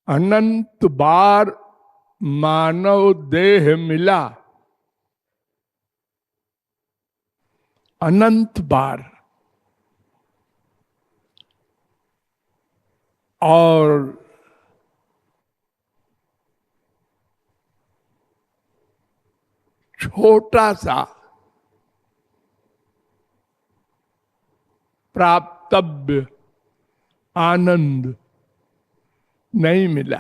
अनंत बार मानव देह मिला, अनंत बार। और छोटा सा प्राप्तव्य आनंद नहीं मिला।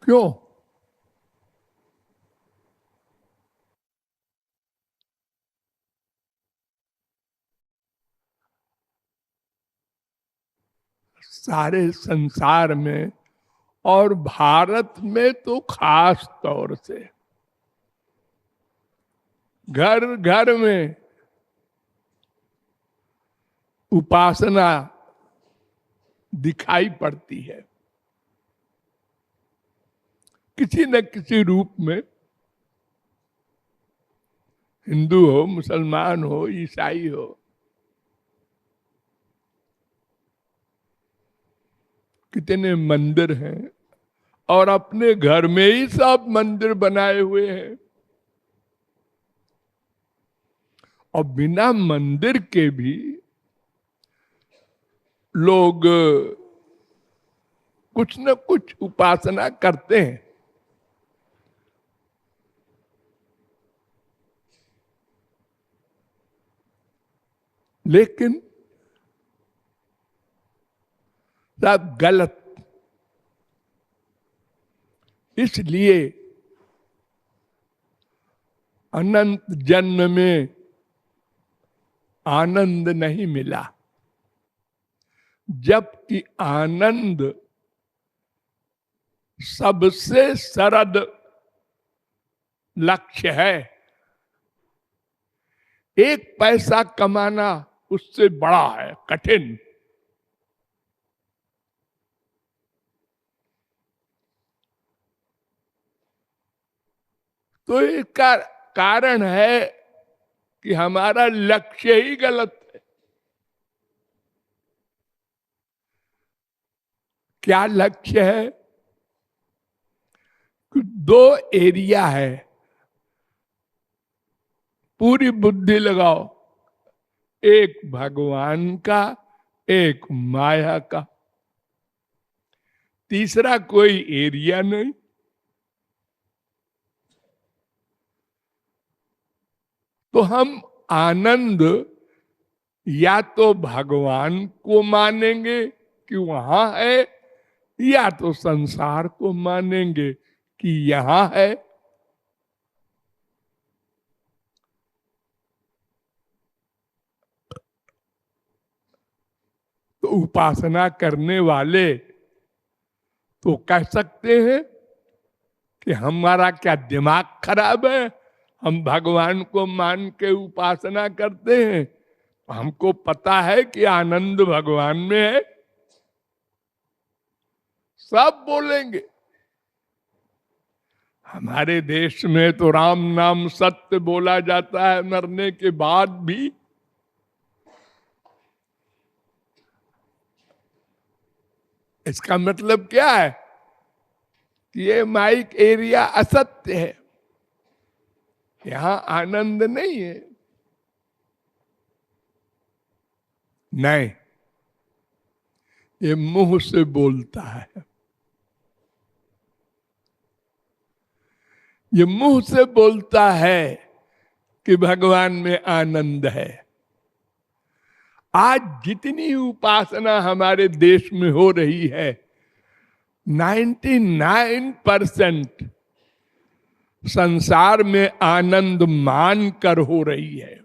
क्यों? सारे संसार में और भारत में तो खास तौर से घर घर में उपासना दिखाई पड़ती है, किसी न किसी रूप में। हिंदू हो, मुसलमान हो, ईसाई हो, कितने मंदिर हैं, और अपने घर में ही सब मंदिर बनाए हुए हैं। और बिना मंदिर के भी लोग कुछ न कुछ उपासना करते हैं। लेकिन सब गलत। इसलिए अनंत जन्म में आनंद नहीं मिला, जबकि आनंद सबसे सरल लक्ष्य है। एक पैसा कमाना उससे बड़ा है, कठिन। तो इसका कारण है कि हमारा लक्ष्य ही गलत है। क्या लक्ष्य है? दो एरिया है, पूरी बुद्धि लगाओ। एक भगवान का, एक माया का। तीसरा कोई एरिया नहीं। तो हम आनंद या तो भगवान को मानेंगे कि वहां है, या तो संसार को मानेंगे कि यहां है। तो उपासना करने वाले तो कह सकते हैं कि हमारा क्या दिमाग खराब है, हम भगवान को मान के उपासना करते हैं, हमको पता है कि आनंद भगवान में है। सब बोलेंगे। हमारे देश में तो राम नाम सत्य बोला जाता है मरने के बाद भी। इसका मतलब क्या है? कि ये माइक एरिया असत्य है, यहां आनंद नहीं है। नहीं, ये मुंह से बोलता है। ये मुंह से बोलता है कि भगवान में आनंद है। आज जितनी उपासना हमारे देश में हो रही है, 99% संसार में आनंद मान कर हो रही है।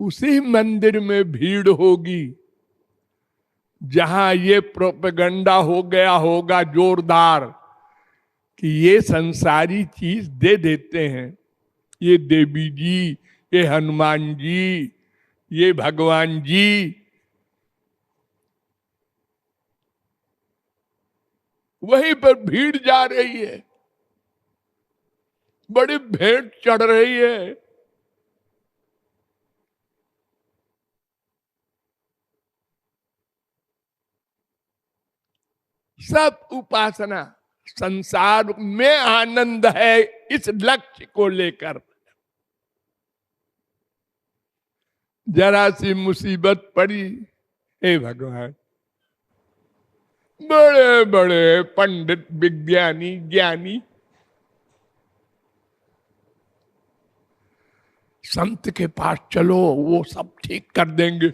उसी मंदिर में भीड़ होगी जहां ये प्रोपेगंडा हो गया होगा जोरदार कि ये संसारी चीज दे देते हैं, ये देवी जी, ये हनुमान जी, ये भगवान जी। वहीं पर भीड़ जा रही है, बड़ी भेंट चढ़ रही है। सब उपासना संसार में आनंद है, इस लक्ष्य को लेकर जरा सी मुसीबत पड़ी, हे भगवान, बड़े बड़े पंडित विज्ञानी ज्ञानी संत के पास चलो, वो सब ठीक कर देंगे।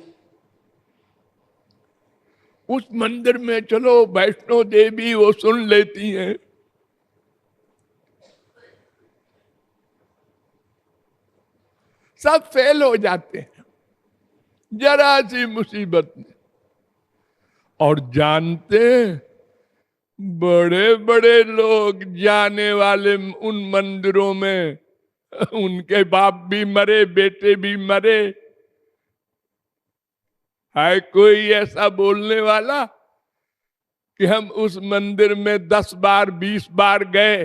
उस मंदिर में चलो, वैष्णो देवी वो सुन लेती हैं। सब फेल हो जाते हैं जरा सी मुसीबत में। और जानते हैं, बड़े बड़े लोग जाने वाले उन मंदिरों में, उनके बाप भी मरे, बेटे भी मरे। है कोई ऐसा बोलने वाला कि हम उस मंदिर में 10 बार 20 बार गए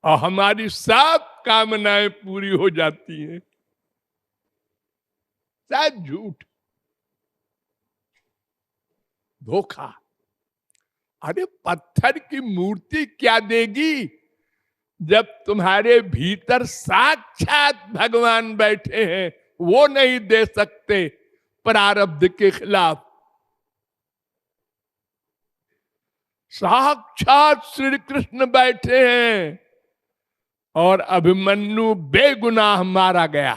और हमारी सब कामनाएं पूरी हो जाती हैं? शायद झूठ, धोखा। अरे पत्थर की मूर्ति क्या देगी जब तुम्हारे भीतर साक्षात भगवान बैठे हैं? वो नहीं दे सकते प्रारब्ध के खिलाफ। साक्षात श्री कृष्ण बैठे हैं और अभिमन्यु बेगुनाह मारा गया।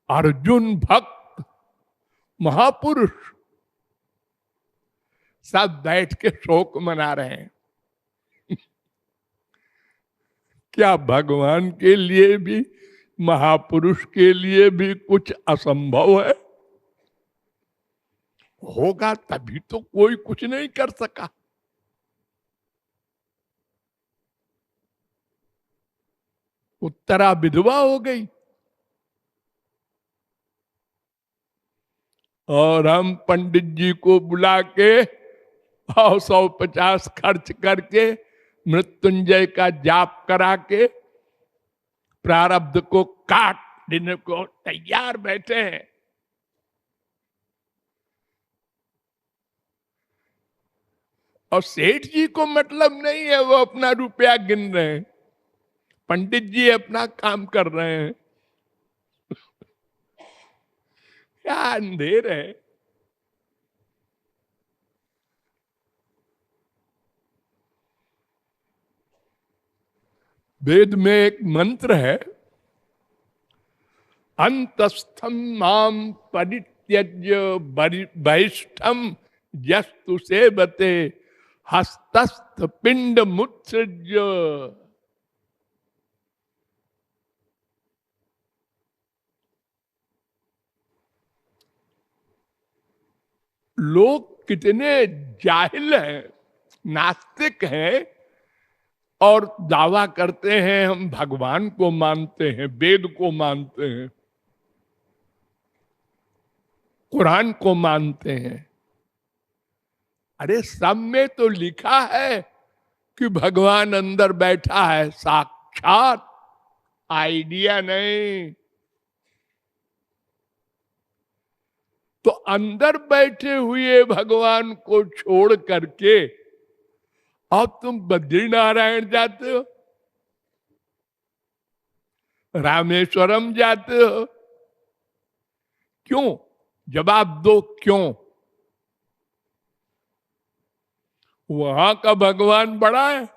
अर्जुन भक्त महापुरुष सब बैठ के शोक मना रहे हैं। क्या भगवान के लिए भी, महापुरुष के लिए भी कुछ असंभव है? होगा तभी तो कोई कुछ नहीं कर सका। उत्तरा विधवा हो गई और हम पंडित जी को बुला के 150 खर्च करके मृत्युंजय का जाप करा के प्रारब्ध को काट देने को तैयार बैठे हैं। और सेठ जी को मतलब नहीं है, वो अपना रुपया गिन रहे हैं, पंडित जी अपना काम कर रहे हैं। क्या अंधेर है। वेद में एक मंत्र है, अंतस्थम माम परित्यज्य बहिष्ठम यस्तु सेवते हस्तस्थ पिंड मुत्सृज्य। लोग कितने जाहिल हैं, नास्तिक हैं और दावा करते हैं हम भगवान को मानते हैं, वेद को मानते हैं, कुरान को मानते हैं। अरे सब में तो लिखा है कि भगवान अंदर बैठा है, साक्षात, आइडिया नहीं। तो अंदर बैठे हुए भगवान को छोड़ करके अब तुम बद्रीनारायण जाते हो, रामेश्वरम जाते हो। क्यों? जवाब दो, क्यों? वहां का भगवान बड़ा है।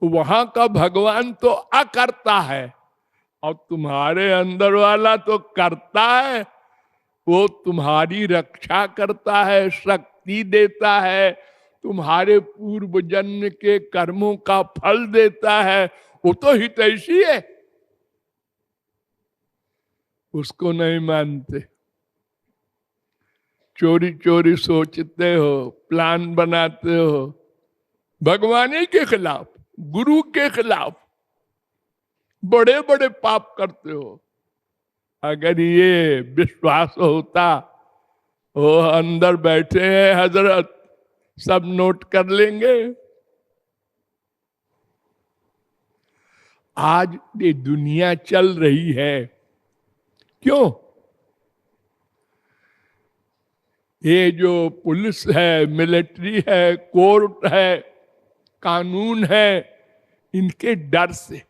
वहां का भगवान तो अकर्ता है और तुम्हारे अंदर वाला तो करता है। वो तुम्हारी रक्षा करता है, शक्ति देता है, तुम्हारे पूर्व जन्म के कर्मों का फल देता है। वो तो हितैषी है। उसको नहीं मानते, चोरी चोरी सोचते हो, प्लान बनाते हो, भगवान ही के खिलाफ, गुरु के खिलाफ बड़े बड़े पाप करते हो। अगर ये विश्वास होता, वो अंदर बैठे हैं हजरत, सब नोट कर लेंगे। आज ये दुनिया चल रही है क्यों? ये जो पुलिस है, मिलिट्री है, कोर्ट है, कानून है, इनके डर से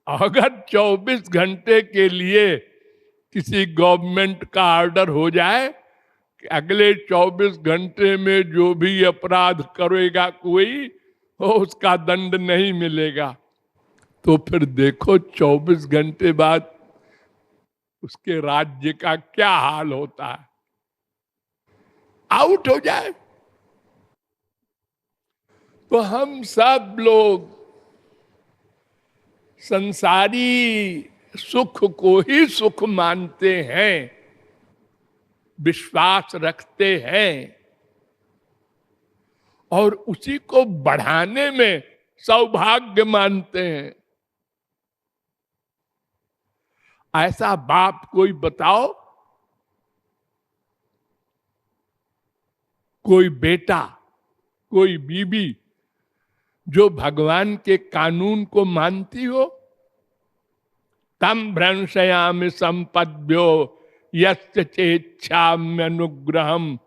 अगर 24 घंटे के लिए किसी गवर्नमेंट का ऑर्डर हो जाए कि अगले 24 घंटे में जो भी अपराध करेगा कोई, वो उसका दंड नहीं मिलेगा, तो फिर देखो 24 घंटे बाद उसके राज्य का क्या हाल होता है। आउट हो जाए। तो हम सब लोग संसारी सुख को ही सुख मानते हैं, विश्वास रखते हैं, और उसी को बढ़ाने में सौभाग्य मानते हैं। ऐसा बाप कोई बताओ, कोई बेटा, कोई बीबी जो भगवान के कानून को मानती हो। तम भ्रंशयामि संपद्यो यस्य चेच्छाम्य अनुग्रहम,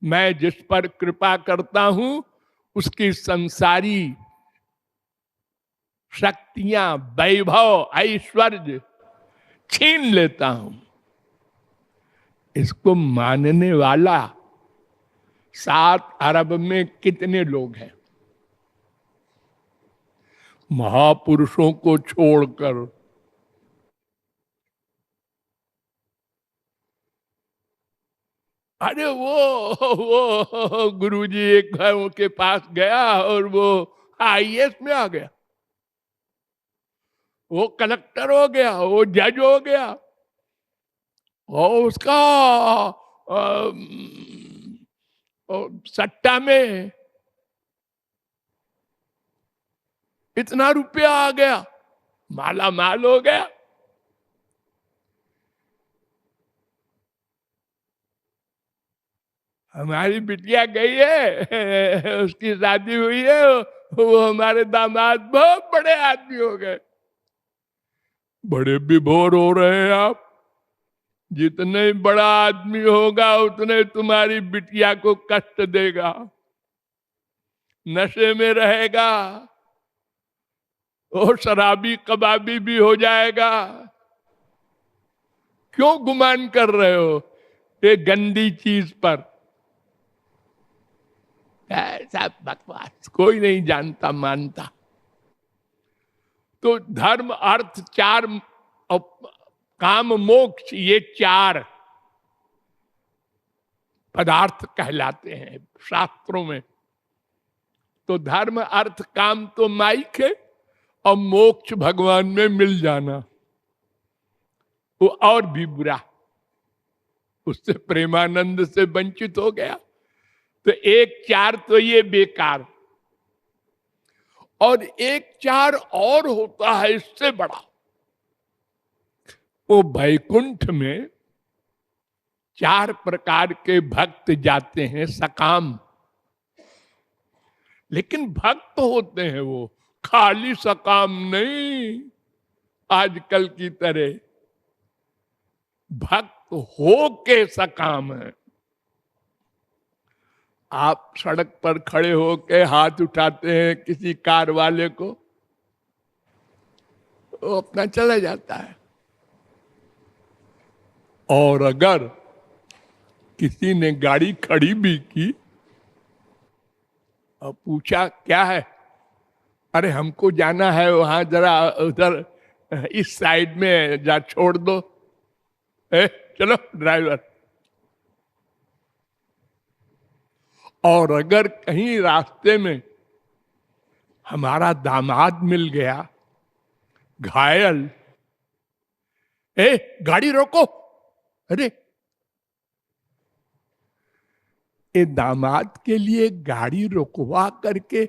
मैं जिस पर कृपा करता हूं उसकी संसारी शक्तियां, वैभव, ऐश्वर्य छीन लेता हूं। इसको मानने वाला 7 अरब में कितने लोग हैं? महापुरुषों को छोड़कर। अरे वो गुरुजी एक भाई के पास गया और वो आईएएस में आ गया, वो कलेक्टर हो गया, वो जज हो गया, और उसका सट्टा में इतना रुपया आ गया, माला माल हो गया। हमारी बिटिया गई है, उसकी शादी हुई है, वो हमारे दामाद बहुत बड़े आदमी हो गए। बड़े विभोर हो रहे हैं आप। जितने बड़ा आदमी होगा उतने तुम्हारी बिटिया को कष्ट देगा, नशे में रहेगा, और शराबी कबाबी भी हो जाएगा। क्यों गुमान कर रहे हो ये गंदी चीज पर? ऐसा बकवास कोई नहीं जानता मानता। तो धर्म, अर्थ, 4 काम, मोक्ष, ये 4 पदार्थ कहलाते हैं शास्त्रों में। तो धर्म, अर्थ, काम तो माइक है, और मोक्ष भगवान में मिल जाना वो और भी बुरा, उससे प्रेमानंद से वंचित हो गया। तो 1-4 तो ये बेकार, और 1-4 और होता है इससे बड़ा। वो वैकुंठ में 4 प्रकार के भक्त जाते हैं, सकाम। लेकिन भक्त होते हैं वो, खाली सकाम नहीं आजकल की तरह, भक्त हो के सकाम है। आप सड़क पर खड़े होके हाथ उठाते हैं किसी कार वाले को, वो अपना चला जाता है। और अगर किसी ने गाड़ी खड़ी भी की और पूछा क्या है, अरे हमको जाना है वहां, जरा उधर इस साइड में जा छोड़ दो, चलो ड्राइवर। और अगर कहीं रास्ते में हमारा दामाद मिल गया घायल, गाड़ी रोको, अरे ये दामाद के लिए गाड़ी रोकवा करके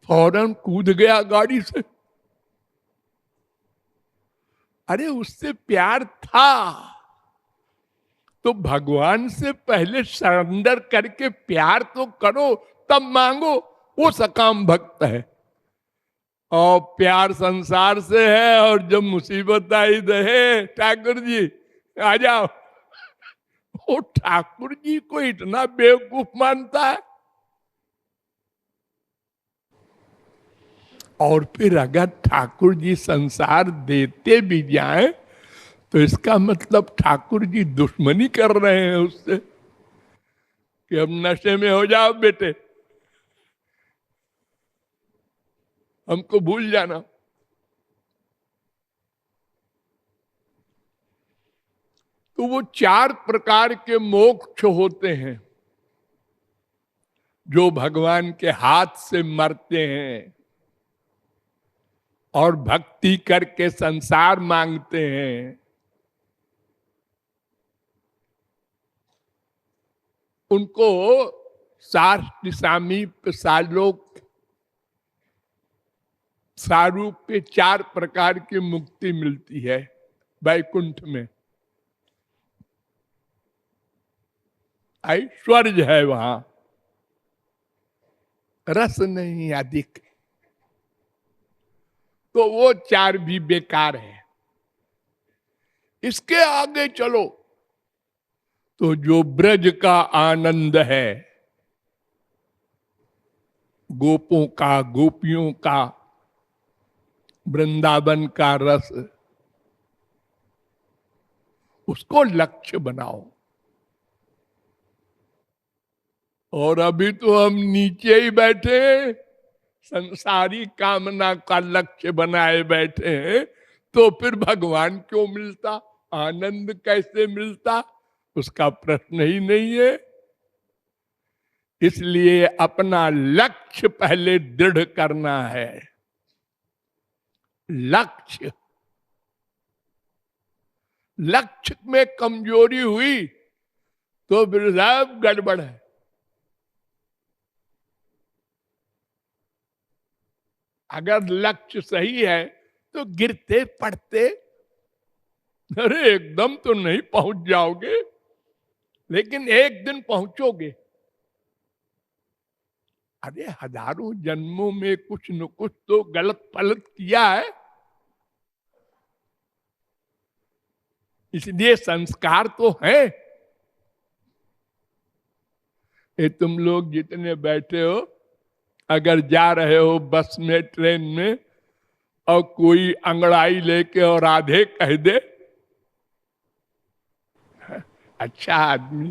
फौरन कूद गया गाड़ी से। अरे उससे प्यार था तो भगवान से पहले सरेंडर करके प्यार तो करो, तब मांगो। वो सकाम भक्त है। और प्यार संसार से है, और जब मुसीबत आई रहे ठाकुर जी आ जाओ, वो ठाकुर जी को इतना बेवकूफ मानता है। और फिर अगर ठाकुर जी संसार देते भी जाएं तो इसका मतलब ठाकुर जी दुश्मनी कर रहे हैं उससे कि अब नशे में हो जाओ बेटे, हमको भूल जाना। तो वो 4 प्रकार के मोक्ष होते हैं जो भगवान के हाथ से मरते हैं और भक्ति करके संसार मांगते हैं। उनको साष्ट सामीप सालोक सारूप के 4 प्रकार की मुक्ति मिलती है वैकुंठ में। ऐश्वर्य है वहां, रस नहीं अधिक। तो वो 4 भी बेकार है। इसके आगे चलो तो जो ब्रज का आनंद है, गोपों का, गोपियों का, वृंदावन का रस, उसको लक्ष्य बनाओ। और अभी तो हम नीचे ही बैठे हैं, संसारी कामना का लक्ष्य बनाए बैठे हैं, तो फिर भगवान क्यों मिलता, आनंद कैसे मिलता, उसका प्रश्न ही नहीं है। इसलिए अपना लक्ष्य पहले दृढ़ करना है। लक्ष्य में कमजोरी हुई तो फिर सब गड़बड़ है। अगर लक्ष्य सही है तो गिरते पड़ते, अरे एकदम तो नहीं पहुंच जाओगे, लेकिन एक दिन पहुंचोगे। अरे हजारों जन्मों में कुछ न कुछ तो गलत फलत किया है, इसलिए संस्कार तो है। ये तुम लोग जितने बैठे हो, अगर जा रहे हो बस में, ट्रेन में, और कोई अंगड़ाई लेके और राधे कह दे, अच्छा आदमी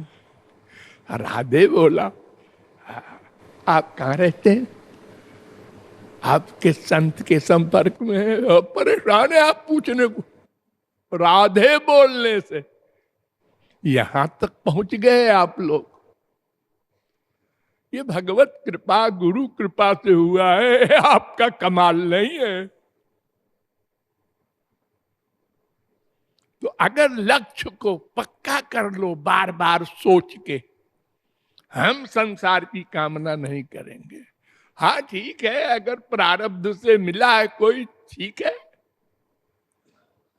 राधे बोला, आप कहाँ रहते हैं, आपके संत के संपर्क में है, परेशान है आप पूछने को, राधे बोलने से यहां तक पहुंच गए आप लोग। ये भगवत कृपा, गुरु कृपा से हुआ है, आपका कमाल नहीं है। तो अगर लक्ष्य को पक्का कर लो, बार बार सोच के, हम संसार की कामना नहीं करेंगे। हाँ ठीक है, अगर प्रारब्ध से मिला है कोई, ठीक है,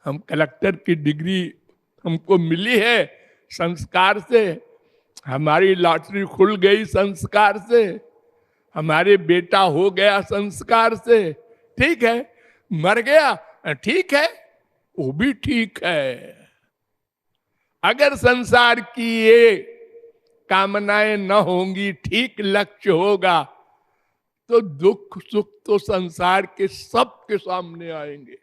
हम कलेक्टर की डिग्री हमको मिली है संस्कार से, हमारी लॉटरी खुल गई संस्कार से, हमारे बेटा हो गया संस्कार से, ठीक है, मर गया ठीक है, वो भी ठीक है। अगर संसार की ये कामनाएं न होंगी, ठीक लक्ष्य होगा, तो दुख सुख तो संसार के सबके सामने आएंगे।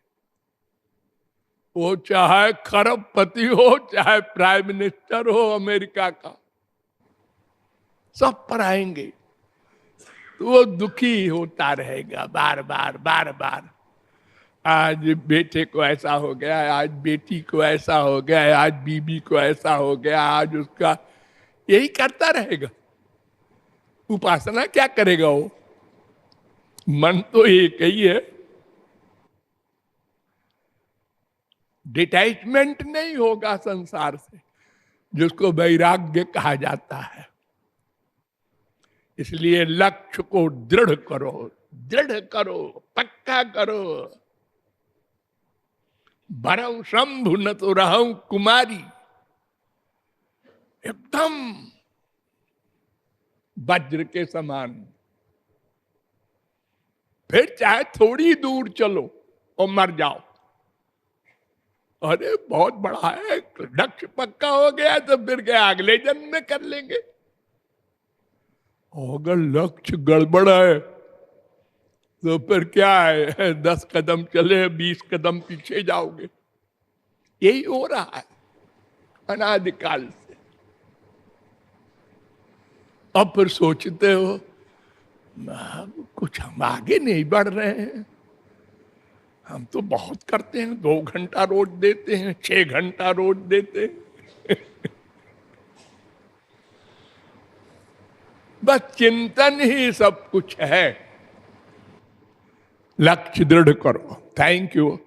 वो चाहे खरबपति हो, चाहे प्राइम मिनिस्टर हो अमेरिका का, सब पर आएंगे। तो वो दुखी होता रहेगा बार बार बार बार। आज बेटे को ऐसा हो गया, आज बेटी को ऐसा हो गया, आज बीबी को ऐसा हो गया, आज उसका, यही करता रहेगा। उपासना क्या करेगा वो? मन तो एक ही है, डिटैचमेंट नहीं होगा संसार से, जिसको वैराग्य कहा जाता है। इसलिए लक्ष्य को दृढ़ करो, दृढ़ करो, पक्का करो। बरऊ शंभु न तो रहूं कुमारी, एकदम वज्र के समान। फिर चाहे थोड़ी दूर चलो और मर जाओ, अरे बहुत बड़ा है, लक्ष्य पक्का हो गया तो फिर क्या अगले जन्म में कर लेंगे। अगर लक्ष्य गड़बड़ है तो फिर क्या है, 10 कदम चले 20 कदम पीछे जाओगे। यही हो रहा है अनादिकाल से। अब फिर सोचते हो कुछ हम आगे नहीं बढ़ रहे हैं, हम तो बहुत करते हैं, 2 घंटा रोज देते हैं, 6 घंटा रोज देते हैं। बस चिंतन ही सब कुछ है। लक्ष्य दृढ़ करो। Thank you.